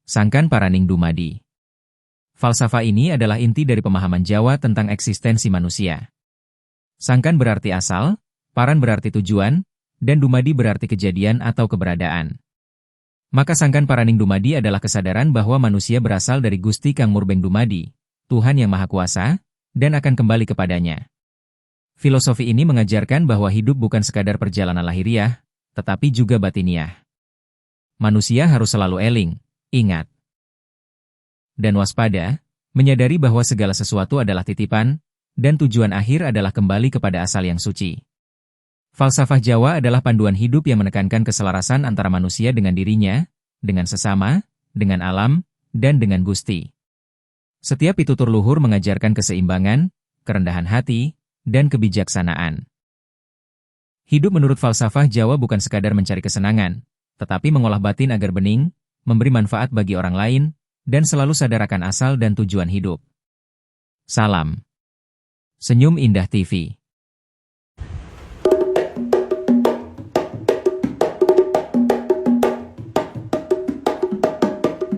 Sangkan Paraning Dumadi. Falsafah ini adalah inti dari pemahaman Jawa tentang eksistensi manusia. Sangkan berarti asal, paran berarti tujuan, dan dumadi berarti kejadian atau keberadaan. Maka sangkan Paraning Dumadi adalah kesadaran bahwa manusia berasal dari Gusti Kang Murbeng Dumadi, Tuhan yang Maha Kuasa, dan akan kembali kepadanya. Filosofi ini mengajarkan bahwa hidup bukan sekadar perjalanan lahiriah, tetapi juga batiniah. Manusia harus selalu eling, ingat, dan waspada, menyadari bahwa segala sesuatu adalah titipan, dan tujuan akhir adalah kembali kepada asal yang suci. Falsafah Jawa adalah panduan hidup yang menekankan keselarasan antara manusia dengan dirinya, dengan sesama, dengan alam, dan dengan Gusti. Setiap pitutur luhur mengajarkan keseimbangan, kerendahan hati, dan kebijaksanaan. Hidup menurut falsafah Jawa bukan sekadar mencari kesenangan, tetapi mengolah batin agar bening, memberi manfaat bagi orang lain, dan selalu sadar akan asal dan tujuan hidup. Salam. Senyum Indah TV.